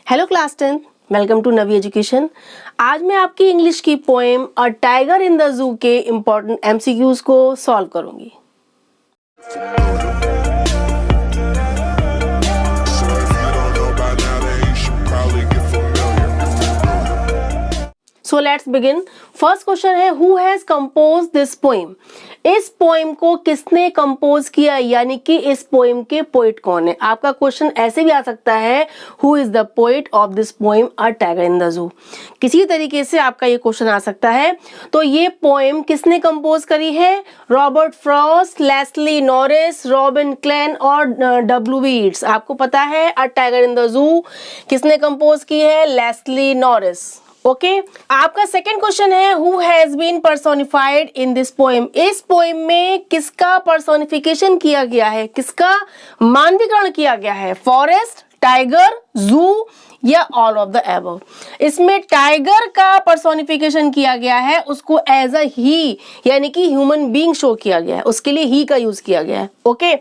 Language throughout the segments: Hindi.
Hello class 10, welcome to Navi education. आज मैं आपकी इंग्लिश की poem a tiger in the zoo के इम्पोर्टेंट एमसीक्यूज को सॉल्व करूंगी। So let's begin. First question है, who has compose this poem? इस पोएम को किसने कंपोज किया, यानी कि इस पोएम के पोएट कौन है। आपका क्वेश्चन ऐसे भी आ सकता है, who is the poet of this poem a tiger in the जू। किसी तरीके से आपका ये क्वेश्चन आ सकता है। तो ये पोएम किसने कंपोज करी है? Robert Frost, Leslie Norris, Robin Klein और W.B. यीट्स। आपको पता है अ टाइगर इन द जू किसने कंपोज की है? Leslie Norris. ओके आपका सेकेंड क्वेश्चन है, who has been personified in this poem? इस पोएम में किसका पर्सोनिफिकेशन किया गया है, किसका मानवीकरण किया गया है? फॉरेस्ट, टाइगर, जू या ऑल ऑफ द एबव? इसमें टाइगर का पर्सोनिफिकेशन किया गया है, उसको एज अ ही यानी कि ह्यूमन बीइंग शो किया गया है, उसके लिए ही का यूज किया गया है। ओके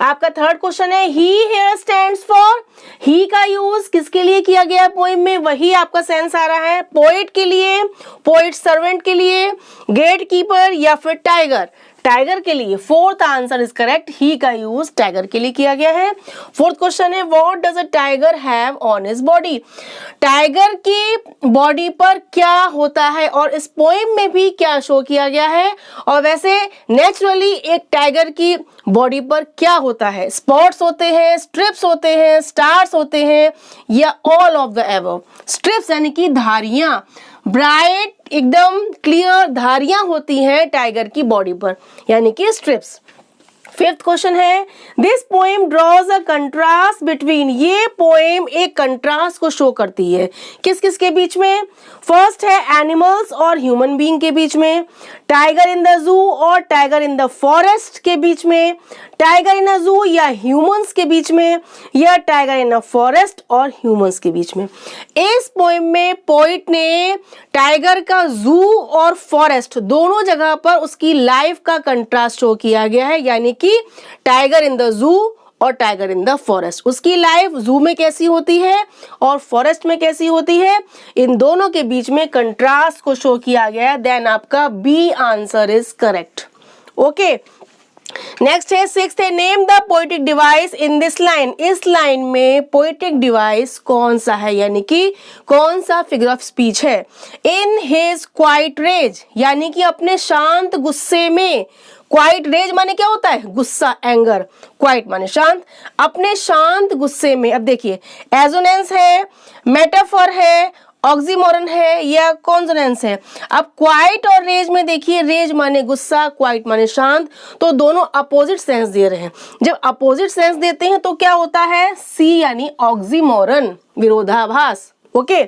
आपका थर्ड क्वेश्चन है, ही हियर स्टैंड्स फॉर? ही का यूज किसके लिए किया गया है पोएम में? वही आपका सेंस आ रहा है, पोएट के लिए, पोएट सर्वेंट के लिए, गेट कीपर या फिर टाइगर? टाइगर के लिए। फोर्थ आंसर इज करेक्ट, ही का यूज टाइगर के लिए किया गया है। फोर्थ क्वेश्चन है, what does a tiger have on his body? Tiger की बॉडी पर क्या होता है और इस पोएम में भी क्या शो किया गया है? और वैसे नेचुरली एक टाइगर की बॉडी पर क्या होता है? स्पॉट्स होते हैं, स्ट्रिप्स होते हैं, स्टार्स होते हैं या all of the above? Strips यानी कि धारियां, ब्राइट एकदम क्लियर धारियां होती हैं टाइगर की बॉडी पर, यानी कि स्ट्रिप्स। फिफ्थ क्वेश्चन है, this poem draws a contrast between? ये पोएम एक कंट्रास्ट को शो करती है किस किस के बीच में? फर्स्ट है एनिमल्स और ह्यूमन बीइंग के बीच में, टाइगर इन द जू और टाइगर इन द फॉरेस्ट के बीच में, टाइगर इन अ जू या ह्यूमंस के बीच में, या टाइगर इन अ फॉरेस्ट और ह्यूमंस के बीच में। इस पोएम में पोइट ने टाइगर का जू और फॉरेस्ट दोनों जगह पर उसकी लाइफ का कंट्रास्ट शो किया गया है, यानी कि टाइगर इन द जू और टाइगर इन द फॉरेस्ट। उसकी लाइफ जू में कैसी होती है और फॉरेस्ट में कैसी होती है, इन दोनों के बीच में कंट्रास्ट को शो किया गया है। देन आपका B answer is correct. Okay next है, सिक्स्थ है, name the poetic device in this line? इस लाइन में पोएटिक डिवाइस कौन सा है, यानी कि कौन सा फिगर ऑफ स्पीच है? इन हिज क्वाइट रेज, यानी कि अपने शांत गुस्से में। क्वाइट रेज माने क्या होता है? गुस्सा, एंगर। क्वाइट माने शांत, अपने शांत गुस्से में। अब देखिए, एजोनेंस है, मेटाफर है, ऑक्सीमोरन है या कॉन्सोनेंस है? अब क्वाइट और रेज में देखिए, रेज माने गुस्सा, क्वाइट माने शांत, तो दोनों अपोजिट सेंस दे रहे हैं। जब अपोजिट सेंस देते हैं तो क्या होता है? सी यानी ऑक्सीमोरन, विरोधाभास। ओके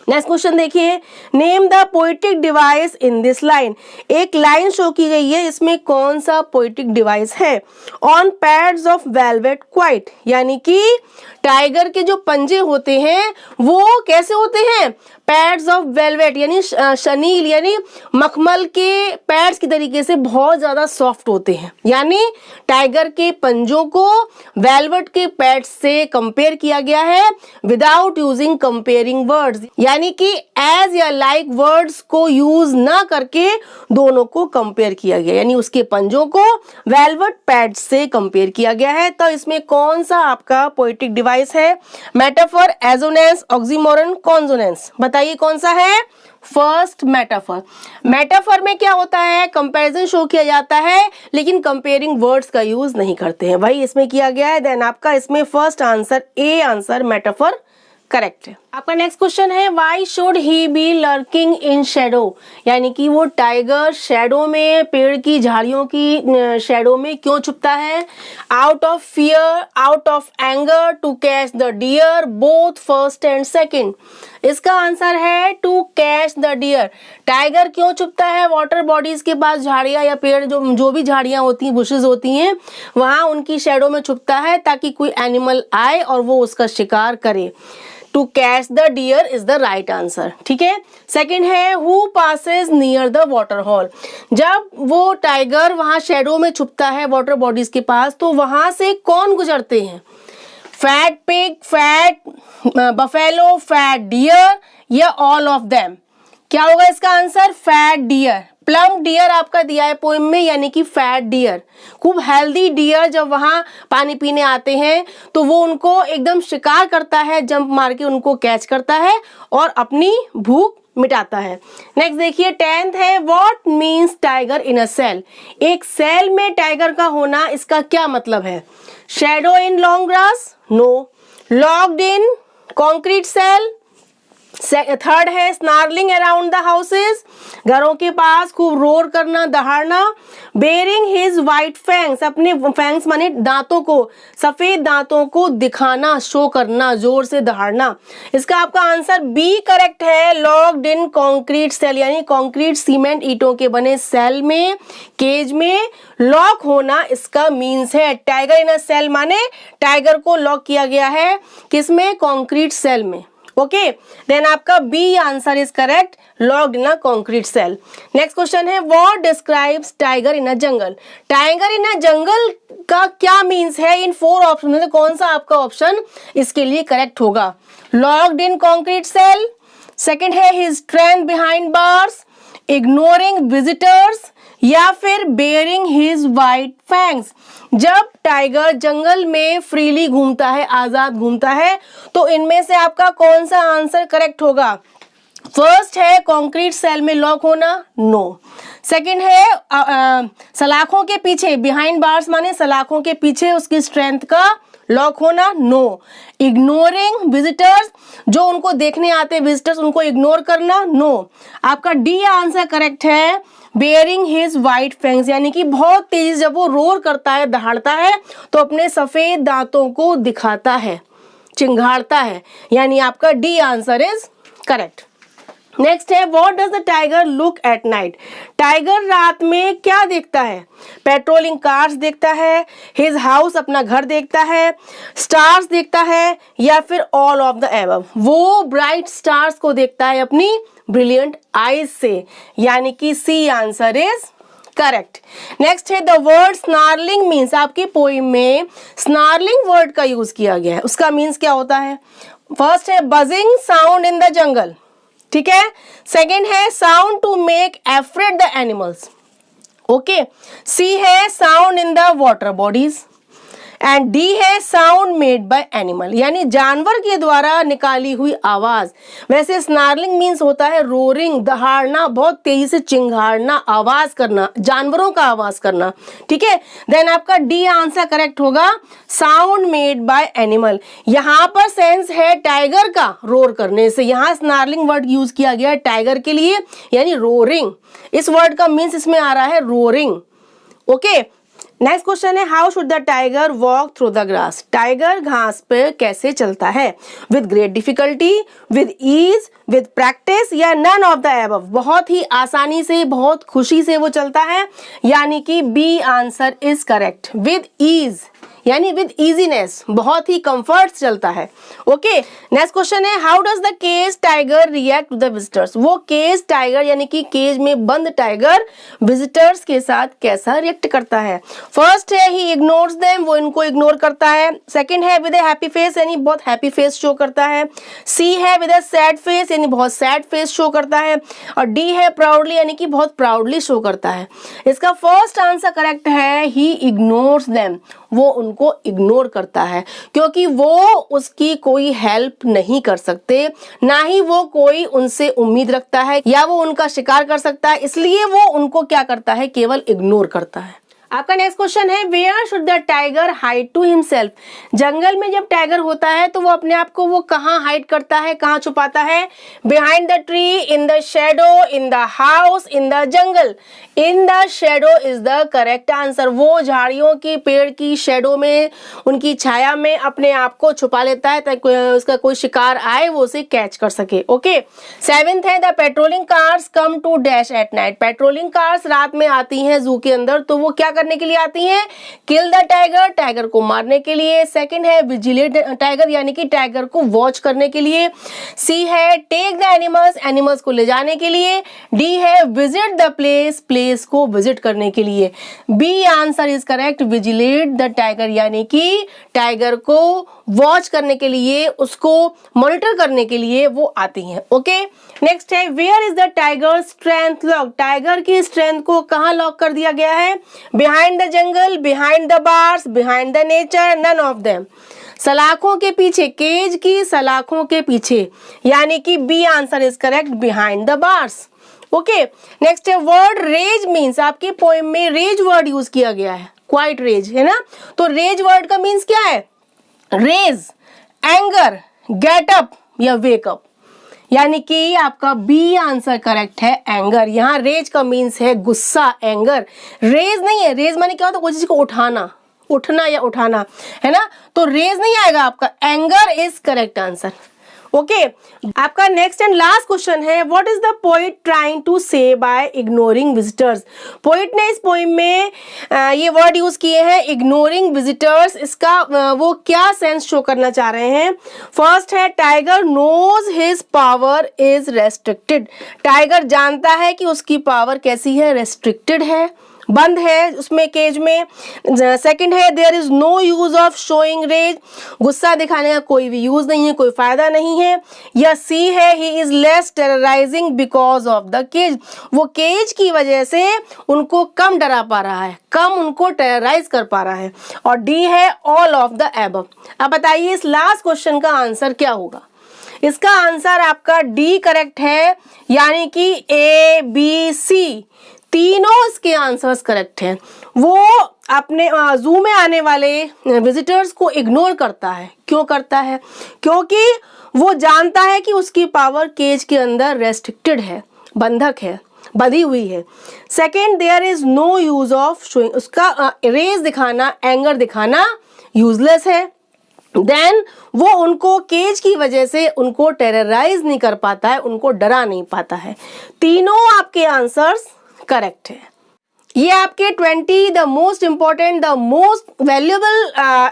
नेक्स्ट क्वेश्चन देखिए, name the poetic device in this line? एक लाइन शो की गई है, इसमें कौन सा पोएटिक डिवाइस है? On pads of velvet quite, यानी कि टाइगर के जो पंजे होते हैं वो कैसे होते हैं? पैड्स ऑफ वेलवेट यानी शनील यानी मखमल के पैड्स की तरीके से बहुत ज्यादा सॉफ्ट होते हैं, यानी टाइगर के पंजों को वेलवेट के पैड्स से कंपेयर किया गया है विदाउट यूजिंग कंपेयरिंग वर्ड्स, यानी कि एज या लाइक वर्ड्स को यूज ना करके दोनों को कंपेयर किया गया, यानी उसके पंजों को वेलवेट पैड्स से कंपेयर किया गया है। तो इसमें कौन सा आपका पोएटिक डिवाइस है? Metaphor, assonance, oxymoron, consonance? बताइए कौन सा है? First metaphor. मेटाफर में क्या होता है? कंपैरिजन शो किया जाता है, लेकिन कंपेयरिंग वर्ड्स का यूज नहीं करते हैं, वही इसमें किया गया है। देन आपका इसमें first answer, A answer, metaphor correct है। आपका नेक्स्ट क्वेश्चन है, why should he be lurking in shadow? यानी कि वो टाइगर शेडो में, पेड़ की झाड़ियों की शेडो में क्यों छुपता है? Out of fear, out of anger, to catch the deer, both first and second? इसका आंसर है to catch the deer. Tiger क्यों छुपता है वाटर बॉडीज के पास? झाड़ियां या पेड़, जो भी झाड़ियां होती हैं, बुशेस होती हैं, वहां उनकी शेडो में छुपता है ताकि कोई एनिमल आए और वो उसका शिकार करे। To catch the deer is the right answer. ठीक है, सेकंड है, who passes near the water hole? जब वो टाइगर वहां शेडो में छुपता है वाटर बॉडीज के पास, तो वहां से कौन गुजरते हैं? Fat pig, fat buffalo, fat deer या ऑल ऑफ देम? क्या होगा इसका answer? Fat deer. Plum deer आपका दिया है पोएम में, यानी कि फैट डियर। खूब हेल्दी डियर जब वहां पानी पीने आते हैं तो वो उनको एकदम शिकार करता है, जंप मार के उनको कैच करता है और अपनी भूख मिटाता है। नेक्स्ट देखिए 10th है, what means tiger in a cell? एक सेल में टाइगर का होना, इसका क्या मतलब है? Shadow in long grass? No. Locked in concrete cell? Third है, स्नार्लिंग अराउंड द हाउसेस, घरों के पास खूब रोर करना, दहाड़ना। बेयरिंग हिज वाइट फैंग्स, अपने फैंग्स माने दांतों को, सफेद दांतों को दिखाना, शो करना, जोर से दहाड़ना। इसका आपका आंसर बी करेक्ट है, लॉक्ड इन कॉन्क्रीट सेल, यानी कॉन्क्रीट सीमेंट ईंटों के बने सेल में, केज में लॉक होना इसका मीन्स है। टाइगर इन अ सेल माने टाइगर को लॉक किया गया है किसमें? कॉन्क्रीट सेल में। ओके, देन आपका B answer is correct, locked in a concrete cell. Next question है, what describes tiger in a jungle? Tiger in a jungle का क्या मीन्स है? इन 4 ऑप्शन में से कौन सा आपका ऑप्शन इसके लिए करेक्ट होगा? Locked in concrete cell, second है his strength behind bars, ignoring visitors या फिर बेयरिंग हिज वाइट फैंग्स। जब टाइगर जंगल में फ्रीली घूमता है, आजाद घूमता है, तो इनमें से आपका कौन सा आंसर करेक्ट होगा? फर्स्ट है कंक्रीट सेल में लॉक होना, नो। सेकंड है सलाखों के पीछे, बिहाइंड बार्स माने सलाखों के पीछे उसकी स्ट्रेंथ का लॉक होना, नो। इग्नोरिंग विजिटर्स, जो उनको देखने आते विजिटर्स उनको इग्नोर करना, नो। आपका डी आंसर करेक्ट है, बेयरिंग हिज वाइट फैंग्स, यानी कि बहुत तेज जब वो रोर करता है, दहाड़ता है तो अपने सफेद दांतों को दिखाता है, चिंघाड़ता है, यानी आपका D answer is correct. Next है, what does the tiger look at night? Tiger रात में क्या देखता है? पेट्रोलिंग कार्स देखता है, हिज हाउस अपना घर देखता है, स्टार्स देखता है या फिर ऑल ऑफ द एबव? वो ब्राइट स्टार्स को देखता है अपनी ब्रिलियंट आईज से, यानी कि C answer is correct. Next है, द वर्ड स्नार्लिंग मीन्स, आपकी पोइम में स्नार्लिंग वर्ड का यूज किया गया है, उसका मीन्स क्या होता है? फर्स्ट है buzzing sound in the jungle, ठीक है। सेकेंड है sound to make afraid the animals, okay. C है sound in the water bodies and D है साउंड मेड बाय एनिमल, यानी जानवर के द्वारा निकाली हुई आवाज। वैसे स्नार्लिंग मीन्स होता है रोरिंग, दहाड़ना, बहुत तेजी से चिंघाड़ना, आवाज करना, जानवरों का आवाज करना, ठीक है। देन आपका डी आंसर करेक्ट होगा, साउंड मेड बाय एनिमल। यहां पर सेंस है टाइगर का रोर करने से, यहां स्नार्लिंग वर्ड यूज किया गया है टाइगर के लिए, यानी रोरिंग। इस वर्ड का मीन्स इसमें आ रहा है रोरिंग, ओके। नेक्स्ट क्वेश्चन है, how should the tiger walk through the grass? Tiger घास पे कैसे चलता है? With great difficulty, with ease, with practice या नन ऑफ द एबव? बहुत ही आसानी से, बहुत खुशी से वो चलता है, यानी कि B answer is correct, with ease, यानी विद इजीनेस, बहुत ही कंफर्ट चलता है, ओके। नेक्स्ट क्वेश्चन है, how does the cage tiger react to the visitors? वो केज टाइगर यानी कि केज में बंद टाइगर विजिटर्स के साथ कैसा रिएक्ट करता है? फर्स्ट है ही इग्नोर्स देम, वो इनको इग्नोर करता है। सेकंड है विद ए हैप्पी फेस, यानी बहुत हैप्पी फेस शो करता है। सी है विद ए सैड फेस, यानी बहुत सैड फेस शो करता है। और डी है प्राउडली, यानी कि बहुत प्राउडली शो करता है। इसका फर्स्ट आंसर करेक्ट है, ही इग्नोर्स देम, वो उनको इग्नोर करता है, क्योंकि वो उसकी कोई हेल्प नहीं कर सकते, ना ही वो कोई उनसे उम्मीद रखता है या वो उनका शिकार कर सकता है, इसलिए वो उनको क्या करता है, केवल इग्नोर करता है। आपका नेक्स्ट क्वेश्चन है, where should the tiger hide to himself? जंगल में जब टाइगर होता है तो वो अपने आप को वो कहाँ हाइड करता है, कहाँ छुपाता है? Behind the tree, in the shadow, in the house, in the jungle? In the shadow is the correct answer. वो झाड़ियों की, पेड़ की शेडो में, उनकी छाया में अपने आप को छुपा लेता है ताकि उसका कोई शिकार आए वो उसे कैच कर सके, ओके। सेवेंथ है, the patrolling cars come to dash at night? Patrolling cars रात में आती हैं जू के अंदर, तो वो क्या करने के लिए आती हैं? किल द टाइगर, टाइगर को मारने के लिए। सेकंड है विजिलेट टाइगर, यानी कि टाइगर को वॉच करने के लिए। सी है टेक द एनिमल्स, एनिमल्स को ले जाने के लिए। डी है विजिट द प्लेस, प्लेस को विजिट करने के लिए। B answer is correct, vigilate the tiger, यानी कि टाइगर को वॉच करने के लिए, उसको मॉनिटर करने के लिए वो आती हैं। ओके, नेक्स्ट है where is the tiger strength lock, tiger की स्ट्रेंथ को कहाँ लॉक कर दिया गया है? Behind the jungle, behind the bars, behind the nature, none of them. सलाखों के पीछे, केज की सलाखों के पीछे, यानी कि B answer is correct, behind the bars. Okay, next है वर्ड रेज मीन्स, आपके पोएम में रेज वर्ड यूज किया गया है, क्वाइट रेज है ना, तो रेज वर्ड का मीन्स क्या है? रेज, एंगर, गेट अप या वेक अप, यानी कि आपका बी आंसर करेक्ट है, एंगर। यहाँ रेज का मीन्स है गुस्सा, एंगर। रेज नहीं है, रेज माने क्या होता है? कोई चीज को उठाना, उठना या उठाना, है ना, तो रेज नहीं आएगा आपका, anger is correct answer. Okay, आपका नेक्स्ट एंड लास्ट क्वेश्चन है what is the poet trying to say by ignoring visitors. Poet ने इस पोइम में ये वर्ड यूज किए हैं इग्नोरिंग विजिटर्स, इसका वो क्या सेंस शो करना चाह रहे हैं? फर्स्ट है tiger knows his power is restricted, tiger जानता है कि उसकी पावर कैसी है? रेस्ट्रिक्टेड है, बंद है उसमें, केज में। सेकंड है there is no use of showing rage, गुस्सा दिखाने का कोई भी यूज नहीं है, कोई फायदा नहीं है। या सी है he is less terrorising because of the cage, वो केज की वजह से उनको कम डरा पा रहा है, कम उनको टेरराइज कर पा रहा है। और डी है ऑल ऑफ द एबव। अब बताइए इस लास्ट क्वेश्चन का आंसर क्या होगा? इसका आंसर आपका डी करेक्ट है, यानी कि ए बी सी तीनों इसके आंसर्स करेक्ट हैं। वो अपने जू में आने वाले विजिटर्स को इग्नोर करता है। क्यों करता है? क्योंकि वो जानता है कि उसकी पावर केज के अंदर रेस्ट्रिक्टेड है, बंधक है, बंधी हुई है। Second, there is no use of showing, उसका रेज दिखाना, एंगर दिखाना यूजलेस है। देन वो उनको केज की वजह से उनको टेरराइज नहीं कर पाता है, उनको डरा नहीं पाता है। तीनों आपके आंसर्स करेक्ट है। ये आपके 20 the most important, the most valuable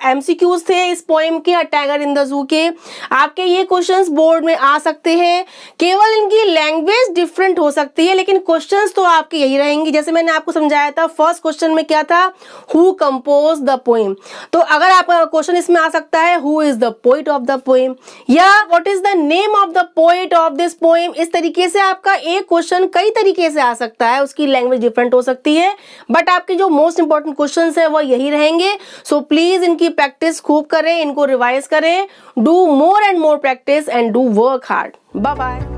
MCQs थे इस पोएम के, टाइगर इन द जू के। आपके ये क्वेश्चंस बोर्ड में आ सकते हैं, केवल इनकी लैंग्वेज डिफरेंट हो सकती है, लेकिन क्वेश्चंस तो आपके यही रहेंगी। जैसे मैंने आपको समझाया था, फर्स्ट क्वेश्चन में क्या था? Who compose the poem. तो अगर आपका क्वेश्चन इसमें आ सकता है who is the poet of the poem, या what is the name of the poet of this poem. इस तरीके से आपका एक क्वेश्चन कई तरीके से आ सकता है, उसकी लैंग्वेज डिफरेंट हो सकती है, बट आपके जो मोस्ट इंपॉर्टेंट क्वेश्चंस है वो यही रहेंगे। सो प्लीज इनकी प्रैक्टिस खूब करें, इनको रिवाइज करें, do more and more practice and do work hard. Bye bye.